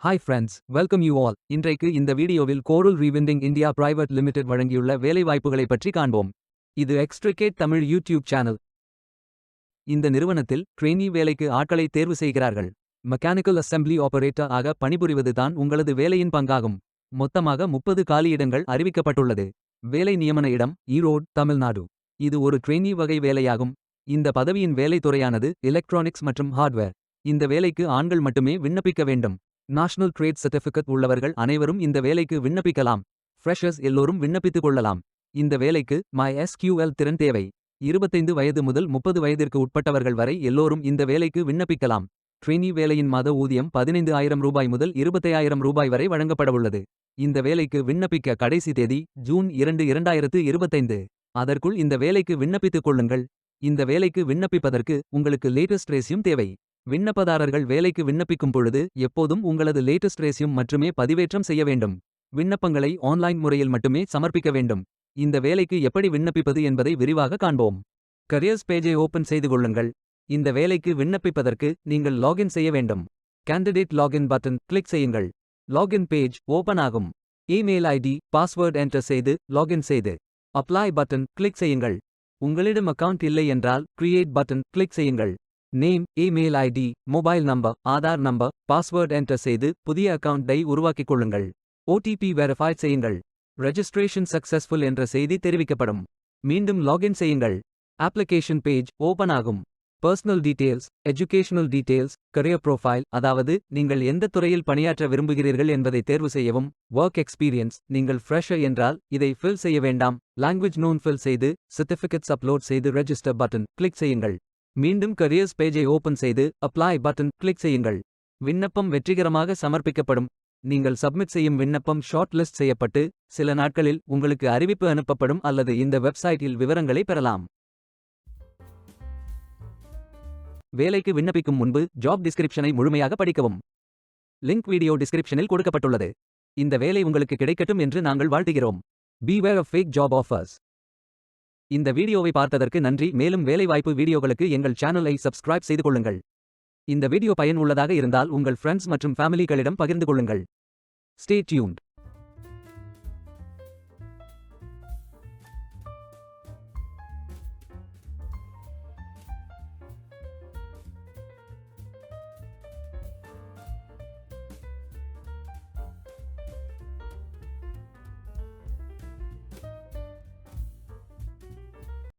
Hi friends, welcome you all. இன்றைக்கு இந்த வீடியோவில் கோரல் ரீவெண்டிங் இந்தியா பிரைவேட் லிமிடெட் வழங்கியுள்ள வேலைவாய்ப்புகளை பற்றி காண்போம். இது எக்ஸ்ட்ரிகேட் தமிழ் யூடியூப் சேனல். இந்த நிறுவனத்தில் ட்ரெயினி வேலைக்கு ஆட்களை தேர்வு செய்கிறார்கள். மெக்கானிக்கல் அசெம்பிளி ஆபரேட்டர் ஆக பணிபுரிவது தான் உங்களது வேலையின் பங்காகும். மொத்தமாக 30 காலியிடங்கள் அறிவிக்கப்பட்டுள்ளது. வேலை நியமன இடம் ஈரோடு, தமிழ்நாடு. இது ஒரு ட்ரெயினி வகை வேலையாகும். இந்த பதவியின் வேலை துறையானது எலக்ட்ரானிக்ஸ் மற்றும் ஹார்ட்வேர். இந்த வேலைக்கு ஆண்கள் மட்டுமே விண்ணப்பிக்க வேண்டும். நேஷனல் ட்ரேட் சர்டிஃபிகேட் உள்ளவர்கள் அனைவரும் இந்த வேலைக்கு விண்ணப்பிக்கலாம். ஃப்ரெஷர்ஸ் எல்லோரும் விண்ணப்பித்துக் கொள்ளலாம். இந்த வேலைக்கு MySQL திறன் தேவை. 25 வயது முதல் 30 வயதிற்கு உட்பட்டவர்கள் வரை எல்லோரும் இந்த வேலைக்கு விண்ணப்பிக்கலாம். ட்ரெயினி வேலையின் மாத ஊதியம் 15,000 ரூபாய் முதல் 25,000 ரூபாய் வரை வழங்கப்படவுள்ளது. இந்த வேலைக்கு விண்ணப்பிக்க கடைசி தேதி ஜூன் 2, 2025. அதற்குள் இந்த வேலைக்கு விண்ணப்பித்துக் கொள்ளுங்கள். இந்த வேலைக்கு விண்ணப்பிப்பதற்கு உங்களுக்கு லேட்டஸ்ட் ரெஸ்யூம் தேவை. விண்ணப்பதாரர்கள் வேலைக்கு விண்ணப்பிக்கும் பொழுது எப்போதும் உங்களது லேட்டஸ்ட் ரெஸ்யூம் மட்டுமே பதிவேற்றம் செய்ய வேண்டும். விண்ணப்பங்களை ஆன்லைன் முறையில் மட்டுமே சமர்ப்பிக்க வேண்டும். இந்த வேலைக்கு எப்படி விண்ணப்பிப்பது என்பதை விரிவாக காண்போம். கரியர்ஸ் பேஜை ஓபன் செய்து கொள்ளுங்கள். இந்த வேலைக்கு விண்ணப்பிப்பதற்கு நீங்கள் லாகின் செய்ய வேண்டும். கேண்டிடேட் லாகின் பட்டன் கிளிக் செய்யுங்கள். லாகின் பேஜ் ஓபன் ஆகும். இமெயில் ஐடி, பாஸ்வேர்ட் என்டர் செய்து லாகின் செய்து அப்ளை பட்டன் கிளிக் செய்யுங்கள். உங்களிடம் அக்கவுண்ட் இல்லை என்றால் கிரியேட் பட்டன் கிளிக் செய்யுங்கள். Name, email ID, mobile number, Aadhaar number, password enter செய்து புதிய அக்கவுண்டை உருவாக்கிக் கொள்ளுங்கள். ஓடிபி வெரிஃபை செய்யுங்கள். ரெஜிஸ்ட்ரேஷன் சக்சஸ்ஃபுல் என்ற செய்தி தெரிவிக்கப்படும். மீண்டும் லாகின் செய்யுங்கள். அப்ளிகேஷன் பேஜ் ஓபன் ஆகும். Personal details, educational details, career profile, அதாவது நீங்கள் எந்த துறையில் பணியாற்ற விரும்புகிறீர்கள் என்பதை தேர்வு செய்யவும். ஒர்க் எக்ஸ்பீரியன்ஸ், நீங்கள் ஃப்ரெஷர் என்றால் இதை ஃபில் செய்ய வேண்டாம். லாங்குவேஜ் நோன் ஃபில் செய்து சர்டிஃபிகேட்ஸ் அப்லோட் செய்து ரெஜிஸ்டர் பட்டன் கிளிக் செய்யுங்கள். மீண்டும் கரியர்ஸ் பேஜை ஓபன் செய்து அப்ளை பட்டன் கிளிக் செய்யுங்கள். விண்ணப்பம் வெற்றிகரமாக சமர்ப்பிக்கப்படும். நீங்கள் சப்மிட் செய்யும் விண்ணப்பம் ஷார்ட் லிஸ்ட் செய்யப்பட்டு சில நாட்களில் உங்களுக்கு அறிவிப்பு அனுப்பப்படும் அல்லது இந்த வெப்சைட்டில் விவரங்களை பெறலாம். வேலைக்கு விண்ணப்பிக்கும் முன்பு ஜாப் டிஸ்கிரிப்ஷனை முழுமையாக படிக்கவும். லிங்க் வீடியோ டிஸ்கிரிப்ஷனில் கொடுக்கப்பட்டுள்ளது. இந்த வேலை உங்களுக்கு கிடைக்கட்டும் என்று நாங்கள் வாழ்த்துகிறோம். Beware of fake job offers. இந்த வீடியோவை பார்த்ததற்கு நன்றி. மேலும் வேலைவாய்ப்பு வீடியோகளுக்கு எங்கள் சேனலை சப்ஸ்கிரைப் செய்து கொள்ளுங்கள். இந்த வீடியோ பயன் உள்ளதாக இருந்தால் உங்கள் ஃப்ரெண்ட்ஸ் மற்றும் ஃபேமிலிகளிடம் பகிர்ந்து கொள்ளுங்கள். Stay tuned.